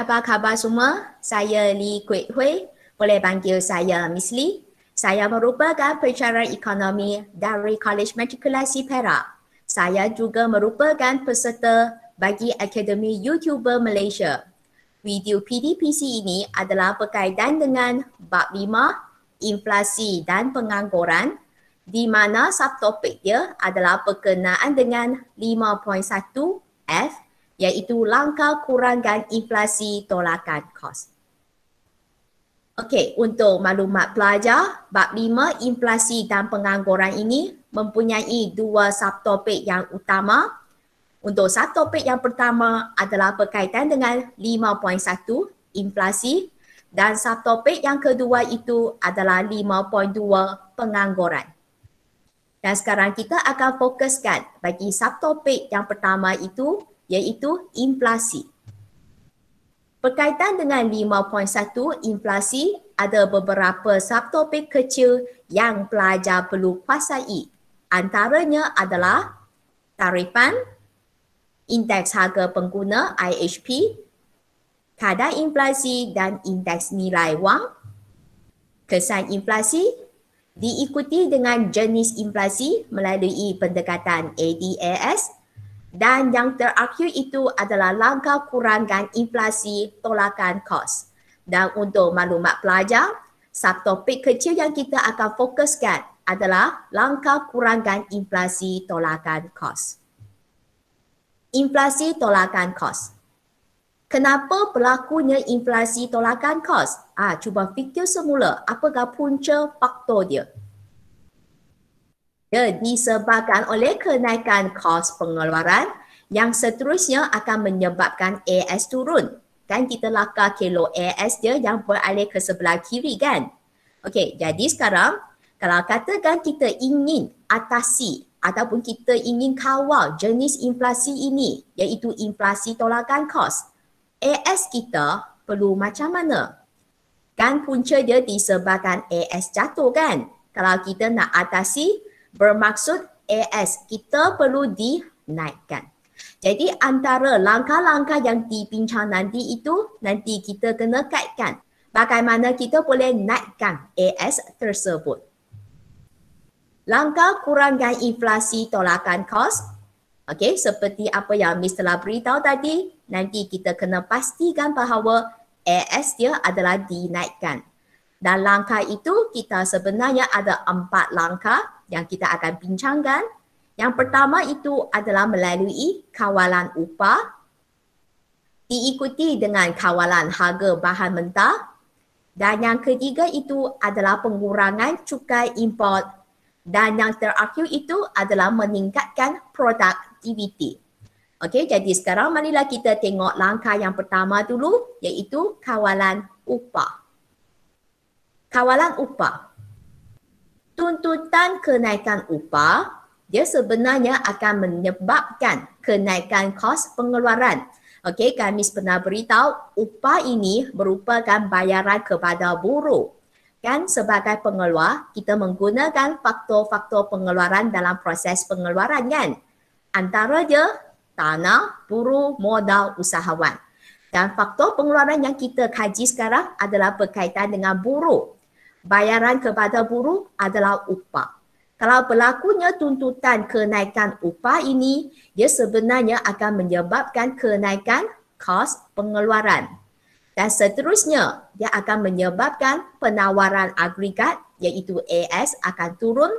apa khabar semua? Saya Lee Kuek Hui, boleh panggil saya Miss Lee. Saya merupakan pensyarah ekonomi dari Kolej Matrikulasi Perak. Saya juga merupakan peserta bagi Akademi YouTuber Malaysia. Video PDPC ini adalah berkaitan dengan bab 5, inflasi dan pengangguran, di mana subtopik dia adalah berkenaan dengan 5.1 F, iaitu langkah kurangkan inflasi tolakan kos. Okey, untuk maklumat pelajar, bab 5 inflasi dan pengangguran ini mempunyai dua subtopik yang utama. Untuk subtopik yang pertama adalah berkaitan dengan 5.1 inflasi dan subtopik yang kedua itu adalah 5.2 pengangguran. Dan sekarang kita akan fokuskan bagi subtopik yang pertama itu iaitu inflasi. Berkaitan dengan 5.1 inflasi, ada beberapa subtopik kecil yang pelajar perlu kuasai. Antaranya adalah tarifan, indeks harga pengguna IHP, kadar inflasi dan indeks nilai wang, kesan inflasi, diikuti dengan jenis inflasi melalui pendekatan ADAS, dan yang terakhir itu adalah langkah kurangkan inflasi tolakan kos. Dan untuk maklumat pelajar, subtopik kecil yang kita akan fokuskan adalah langkah kurangkan inflasi tolakan kos. Inflasi tolakan kos. Kenapa berlakunya inflasi tolakan kos? Cuba fikir semula apakah punca faktor dia. Dia disebabkan oleh kenaikan kos pengeluaran yang seterusnya akan menyebabkan AS turun. Kan kita lakar kilo AS dia yang beralih ke sebelah kiri kan? Okey, jadi sekarang kalau katakan kita ingin atasi ataupun kita ingin kawal jenis inflasi ini iaitu inflasi tolakan kos, AS kita perlu macam mana? Kan punca dia disebabkan AS jatuh kan? Kalau kita nak atasi, bermaksud AS kita perlu dinaikkan. Jadi antara langkah-langkah yang dibincang nanti itu, nanti kita kena kaitkan bagaimana kita boleh naikkan AS tersebut. Langkah kurangkan inflasi tolakan kos. Okey, seperti apa yang Miss telah beritahu tadi, nanti kita kena pastikan bahawa AS dia adalah dinaikkan. Dan langkah itu kita sebenarnya ada 4 langkah yang kita akan bincangkan. Yang pertama itu adalah melalui kawalan upah, diikuti dengan kawalan harga bahan mentah, dan yang ketiga itu adalah pengurangan cukai import, dan yang terakhir itu adalah meningkatkan produktiviti. Okey, jadi sekarang marilah kita tengok langkah yang pertama dulu iaitu kawalan upah. Kawalan upah. Tuntutan kenaikan upah dia sebenarnya akan menyebabkan kenaikan kos pengeluaran. Okey, kami pernah beritahu upah ini merupakan bayaran kepada buruh. Kan sebagai pengeluar, kita menggunakan faktor-faktor pengeluaran dalam proses pengeluaran kan. Antara dia tanah, buruh, modal, usahawan. Dan faktor pengeluaran yang kita kaji sekarang adalah berkaitan dengan buruh. Bayaran kepada buruh adalah upah. Kalau berlakunya tuntutan kenaikan upah ini, dia sebenarnya akan menyebabkan kenaikan kos pengeluaran. Dan seterusnya, dia akan menyebabkan penawaran agregat iaitu AS akan turun,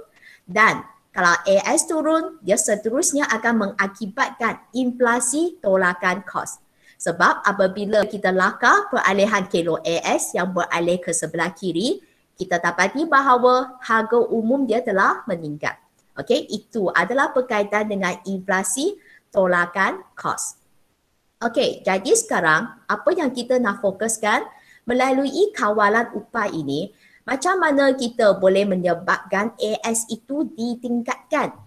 dan kalau AS turun, dia seterusnya akan mengakibatkan inflasi tolakan kos. Sebab apabila kita lakar peralihan kilo AS yang beralih ke sebelah kiri, kita dapati bahawa harga umum dia telah meningkat. Okey, itu adalah berkaitan dengan inflasi tolakan kos. Okey, jadi sekarang apa yang kita nak fokuskan melalui kawalan upah ini, macam mana kita boleh menyebabkan AS itu ditingkatkan.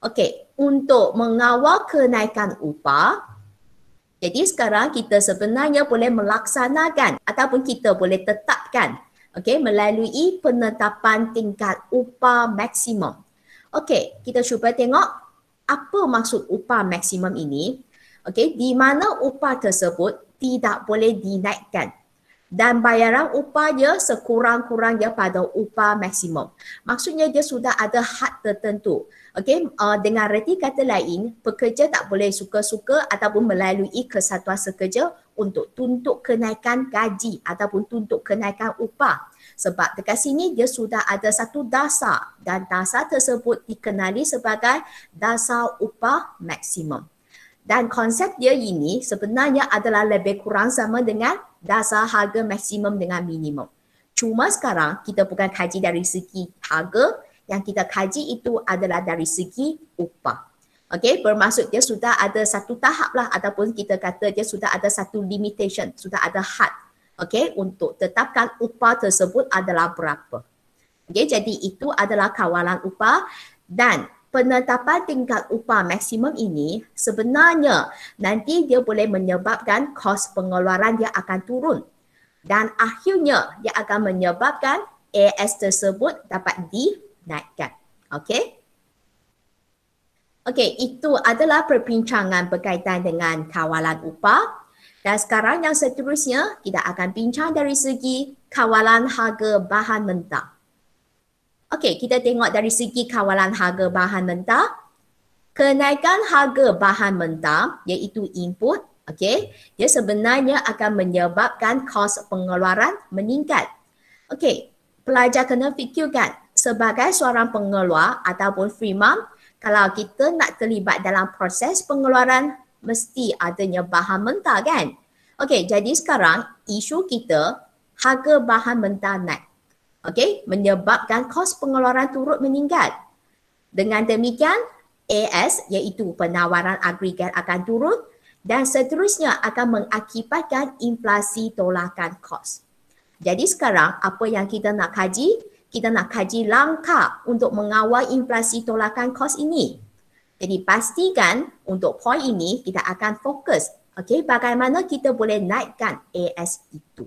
Okey, untuk mengawal kenaikan upah, jadi sekarang kita sebenarnya boleh melaksanakan ataupun kita boleh tetapkan melalui penetapan tingkat upah maksimum. Okey, kita cuba tengok apa maksud upah maksimum ini. Okey, di mana upah tersebut tidak boleh dinaikkan. Dan bayaran upah dia sekurang-kurangnya pada upah maksimum. Maksudnya dia sudah ada had tertentu. Okey, dengan reti kata lain, pekerja tak boleh suka-suka ataupun melalui kesatuan sekerja untuk tuntut kenaikan gaji ataupun tuntut kenaikan upah. Sebab dekat sini dia sudah ada satu dasar dan dasar tersebut dikenali sebagai dasar upah maksimum. Dan konsep dia ini sebenarnya adalah lebih kurang sama dengan dasar harga maksimum dengan minimum. Cuma sekarang kita bukan kaji dari segi harga, yang kita kaji itu adalah dari segi upah. Okey, bermaksud dia sudah ada satu tahap lah ataupun kita kata dia sudah ada satu limitation, sudah ada had. Okey, untuk tetapkan upah tersebut adalah berapa. Okey, jadi itu adalah kawalan upah dan penetapan tingkat upah maksimum ini sebenarnya nanti dia boleh menyebabkan kos pengeluaran dia akan turun dan akhirnya dia akan menyebabkan AS tersebut dapat dinaikkan. Okey? Okey, itu adalah perbincangan berkaitan dengan kawalan upah. Dan sekarang yang seterusnya kita akan bincang dari segi kawalan harga bahan mentah. Okey, kita tengok dari segi kawalan harga bahan mentah. Kenaikan harga bahan mentah iaitu input, okey, dia sebenarnya akan menyebabkan kos pengeluaran meningkat. Okey, pelajar kena fikirkan sebagai seorang pengeluar ataupun firma, kalau kita nak terlibat dalam proses pengeluaran, mesti adanya bahan mentah kan? Okey, jadi sekarang isu kita harga bahan mentah naik. Okey, menyebabkan kos pengeluaran turut meningkat. Dengan demikian, AS iaitu penawaran agregat akan turun dan seterusnya akan mengakibatkan inflasi tolakan kos. Jadi sekarang apa yang kita nak kaji? Kita nak kaji langkah untuk mengawal inflasi tolakan kos ini. Jadi pastikan untuk poin ini kita akan fokus, okey, bagaimana kita boleh naikkan AS itu.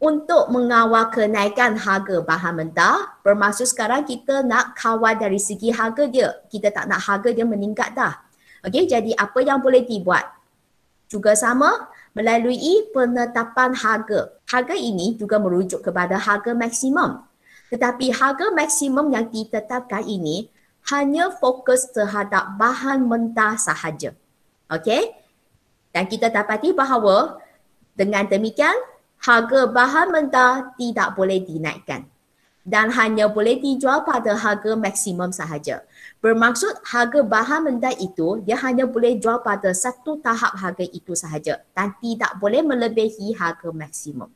Untuk mengawal kenaikan harga bahan mentah, bermaksud sekarang kita nak kawal dari segi harga dia. Kita tak nak harga dia meningkat dah. Okey, jadi apa yang boleh dibuat? Juga sama melalui penetapan harga. Harga ini juga merujuk kepada harga maksimum. Tetapi harga maksimum yang ditetapkan ini hanya fokus terhadap bahan mentah sahaja. Okey? Dan kita dapati bahawa dengan demikian harga bahan mentah tidak boleh dinaikkan dan hanya boleh dijual pada harga maksimum sahaja. Bermaksud harga bahan mentah itu dia hanya boleh jual pada satu tahap harga itu sahaja dan tidak boleh melebihi harga maksimum.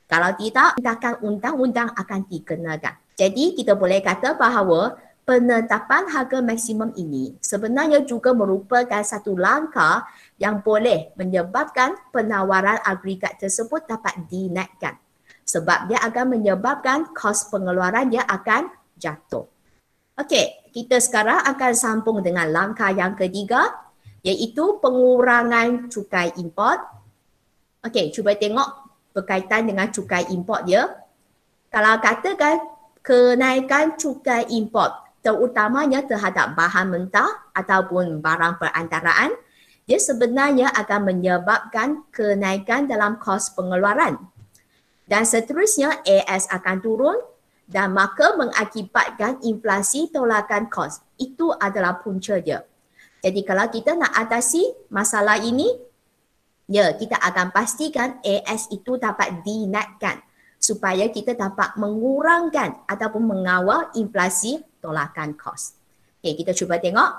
Kalau tidak, tindakan undang-undang akan dikenakan. Jadi kita boleh kata bahawa penetapan harga maksimum ini sebenarnya juga merupakan satu langkah yang boleh menyebabkan penawaran agregat tersebut dapat dinaikkan. Sebab dia akan menyebabkan kos pengeluaran dia akan jatuh. Okey, kita sekarang akan sambung dengan langkah yang ketiga iaitu pengurangan cukai import. Okey, cuba tengok berkaitan dengan cukai import dia. Kalau katakan kenaikan cukai import terutamanya terhadap bahan mentah ataupun barang perantaraan, dia sebenarnya akan menyebabkan kenaikan dalam kos pengeluaran. Dan seterusnya AS akan turun dan maka mengakibatkan inflasi tolakan kos. Itu adalah punca dia. Jadi kalau kita nak atasi masalah ini, ya kita akan pastikan AS itu dapat dinaikkan supaya kita dapat mengurangkan ataupun mengawal inflasi tolakan kos. Okay, kita cuba tengok.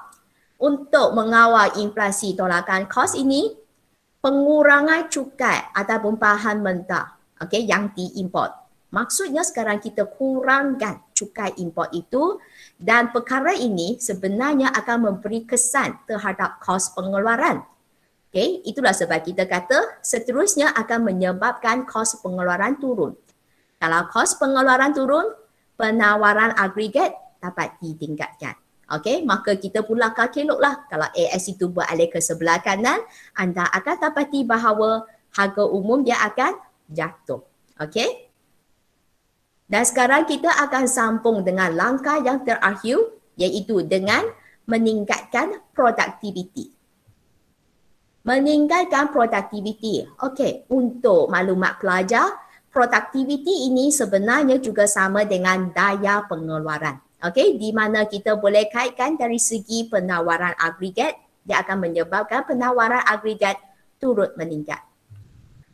Untuk mengawal inflasi tolakan kos ini, pengurangan cukai ataupun bahan mentah, okay, yang diimport. Maksudnya sekarang kita kurangkan cukai import itu dan perkara ini sebenarnya akan memberi kesan terhadap kos pengeluaran. Okay, itulah sebab kita kata seterusnya akan menyebabkan kos pengeluaran turun. Kalau kos pengeluaran turun, penawaran agregat dapat ditingkatkan. Okey, maka kita pula kalkullah kalau AS itu beralih ke sebelah kanan, anda akan dapati bahawa harga umum dia akan jatuh. Okey? Dan sekarang kita akan sambung dengan langkah yang terakhir iaitu dengan meningkatkan produktiviti. Meningkatkan produktiviti. Okey, untuk maklumat pelajar, produktiviti ini sebenarnya juga sama dengan daya pengeluaran. Okey, di mana kita boleh kaitkan dari segi penawaran agregat, dia akan menyebabkan penawaran agregat turut meningkat.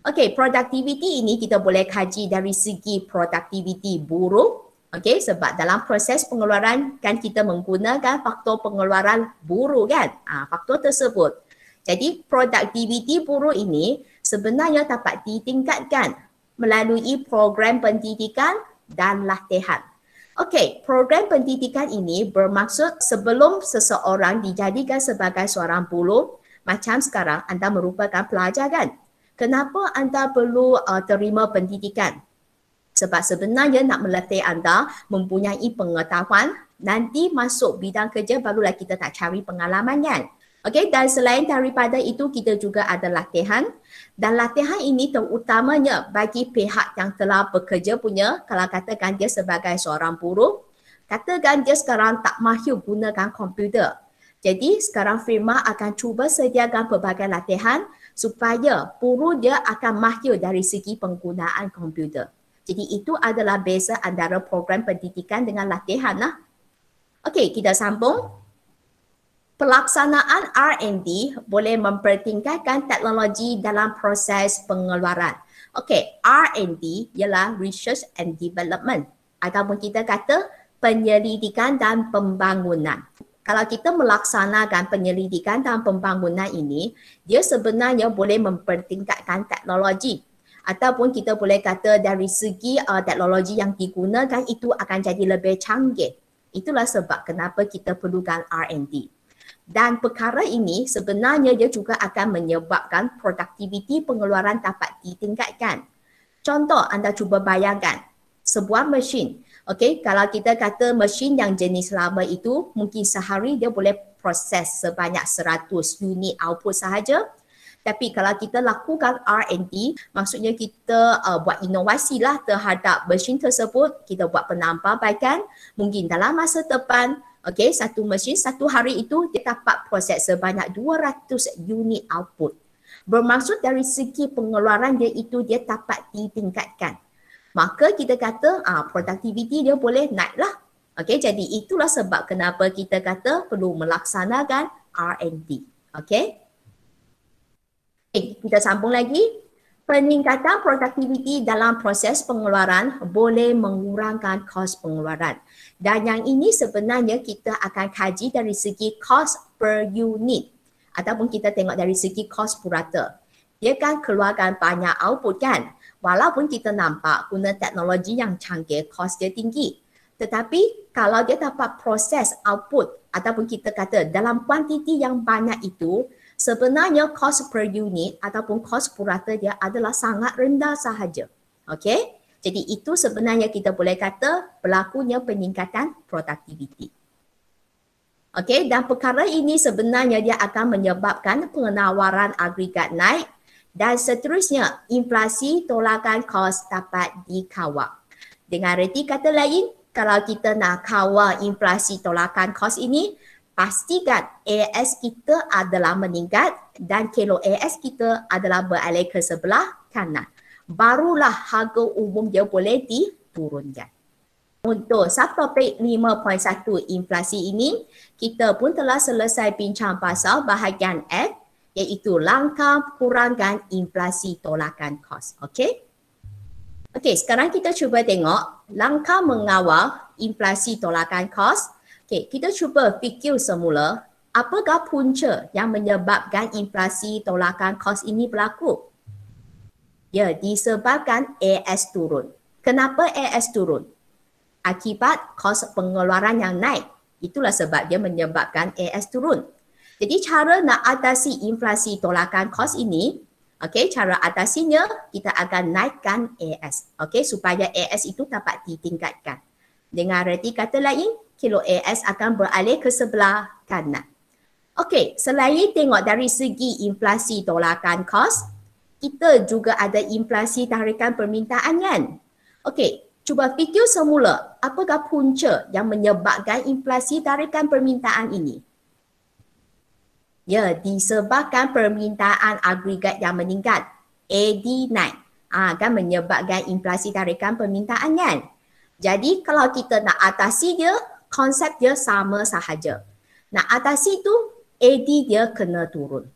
Okey, produktiviti ini kita boleh kaji dari segi produktiviti buruh. Okey, sebab dalam proses pengeluaran kan kita menggunakan faktor pengeluaran buruh kan. Faktor tersebut. Jadi produktiviti buruh ini sebenarnya dapat ditingkatkan melalui program pendidikan dan latihan. Okey, program pendidikan ini bermaksud sebelum seseorang dijadikan sebagai seorang buruh, macam sekarang anda merupakan pelajar kan? Kenapa anda perlu terima pendidikan? Sebab sebenarnya nak melatih anda mempunyai pengetahuan, nanti masuk bidang kerja barulah kita tak cari pengalaman kan? Okey, dan selain daripada itu kita juga ada latihan, dan latihan ini terutamanya bagi pihak yang telah bekerja punya, kalau katakan dia sebagai seorang buruh, katakan dia sekarang tak mahir gunakan komputer. Jadi sekarang firma akan cuba sediakan pelbagai latihan supaya buruh dia akan mahir dari segi penggunaan komputer. Jadi itu adalah beza antara program pendidikan dengan latihan lah. Okey, kita sambung. Pelaksanaan R&D boleh mempertingkatkan teknologi dalam proses pengeluaran. Okey, R&D ialah Research and Development ataupun kita kata penyelidikan dan pembangunan. Kalau kita melaksanakan penyelidikan dan pembangunan ini, dia sebenarnya boleh mempertingkatkan teknologi. Ataupun kita boleh kata dari segi teknologi yang digunakan itu akan jadi lebih canggih. Itulah sebab kenapa kita perlukan R&D. Dan perkara ini sebenarnya dia juga akan menyebabkan produktiviti pengeluaran dapat ditingkatkan. Contoh, anda cuba bayangkan sebuah mesin. Okey, kalau kita kata mesin yang jenis lama itu mungkin sehari dia boleh proses sebanyak 100 unit output sahaja. Tapi kalau kita lakukan R&D, maksudnya kita buat inovasi lah terhadap mesin tersebut, kita buat penambahbaikan, mungkin dalam masa depan, okey, satu mesin satu hari itu dia dapat proses sebanyak 200 unit output. Bermaksud dari segi pengeluaran dia itu dia dapat ditingkatkan. Maka kita kata produktiviti dia boleh naik lah. Okey, jadi itulah sebab kenapa kita kata perlu melaksanakan R&D. Okey. Kita sambung lagi. Peningkatan produktiviti dalam proses pengeluaran boleh mengurangkan kos pengeluaran. Dan yang ini sebenarnya kita akan kaji dari segi cost per unit ataupun kita tengok dari segi cost purata. Dia kan keluarkan banyak output kan? Walaupun kita nampak guna teknologi yang canggih, kos dia tinggi. Tetapi kalau dia dapat proses output ataupun kita kata dalam kuantiti yang banyak itu, sebenarnya kos per unit ataupun kos purata dia adalah sangat rendah sahaja. Okey? Jadi itu sebenarnya kita boleh kata berlakunya peningkatan produktiviti. Okey, dan perkara ini sebenarnya dia akan menyebabkan penawaran agregat naik dan seterusnya inflasi tolakan kos dapat dikawal. Dengan reti kata lain, kalau kita nak kawal inflasi tolakan kos ini, pastikan AS kita adalah meningkat dan kilo AS kita adalah beralih ke sebelah kanan. Barulah harga umum dia boleh diturunkan. Untuk subtopik 5.1 inflasi ini, kita pun telah selesai bincang pasal bahagian F iaitu langkah kurangkan inflasi tolakan kos. Okey? Okey, sekarang kita cuba tengok langkah mengawal inflasi tolakan kos. Okey, kita cuba fikir semula apakah punca yang menyebabkan inflasi tolakan kos ini berlaku? Ya, disebabkan AS turun. Kenapa AS turun? Akibat kos pengeluaran yang naik. Itulah sebab dia menyebabkan AS turun. Jadi cara nak atasi inflasi tolakan kos ini, okey, cara atasinya kita akan naikkan AS. Okey, supaya AS itu dapat ditingkatkan. Dengan reti kata lain, kilo AS akan beralih ke sebelah kanan. Okey, selain tengok dari segi inflasi tolakan kos, kita juga ada inflasi tarikan permintaan kan? Okey, cuba fikir semula apakah punca yang menyebabkan inflasi tarikan permintaan ini? Ya, disebabkan permintaan agregat yang meningkat. AD naik. Kan menyebabkan inflasi tarikan permintaan kan. Jadi kalau kita nak atasi dia, konsep dia sama sahaja. Nak atasi tu, AD dia kena turun.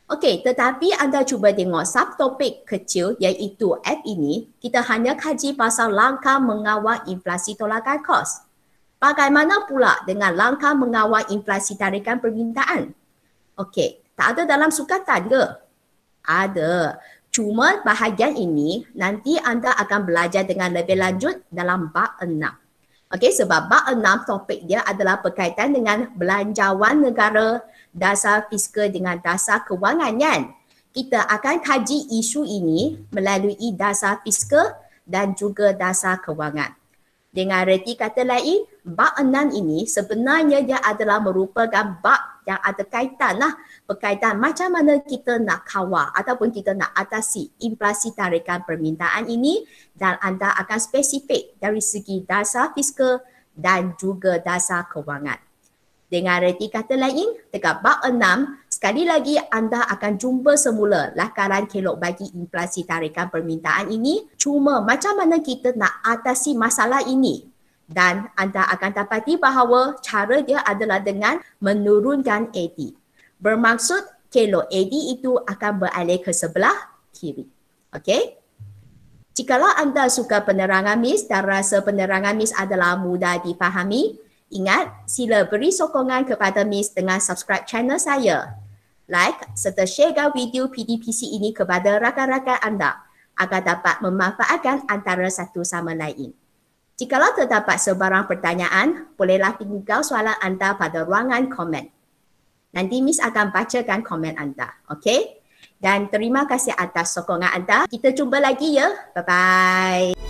Okey, tetapi anda cuba tengok subtopik kecil iaitu F ini, kita hanya kaji pasal langkah mengawal inflasi tolakan kos. Bagaimana pula dengan langkah mengawal inflasi tarikan permintaan? Okey, tak ada dalam sukatan ke? Ada. Cuma bahagian ini nanti anda akan belajar dengan lebih lanjut dalam bab 6. Okey, sebab bab 6 topik dia adalah berkaitan dengan belanjawan negara, dasar fiskal dengan dasar kewangan kan. Kita akan kaji isu ini melalui dasar fiskal dan juga dasar kewangan. Dengan reti kata lain, bab 6 ini sebenarnya dia adalah merupakan bab yang ada kaitan berkaitan macam mana kita nak kawal ataupun kita nak atasi inflasi tarikan permintaan ini dan anda akan spesifik dari segi dasar fiskal dan juga dasar kewangan. Dengan reti kata lain, dekat bab 6, sekali lagi anda akan jumpa semula lakaran kelok bagi inflasi tarikan permintaan ini. Cuma macam mana kita nak atasi masalah ini. Dan anda akan dapati bahawa cara dia adalah dengan menurunkan AD. Bermaksud kelok AD itu akan beralih ke sebelah kiri. Okey? Jikalau anda suka penerangan MIS dan rasa penerangan MIS adalah mudah difahami, ingat, sila beri sokongan kepada MIS dengan subscribe channel saya. Like serta sharekan video PDPC ini kepada rakan-rakan anda agar dapat memanfaatkan antara satu sama lain. Jikalau terdapat sebarang pertanyaan, bolehlah tinggal soalan anda pada ruangan komen. Nanti MIS akan bacakan komen anda. Okey? Dan terima kasih atas sokongan anda. Kita jumpa lagi ya. Bye-bye.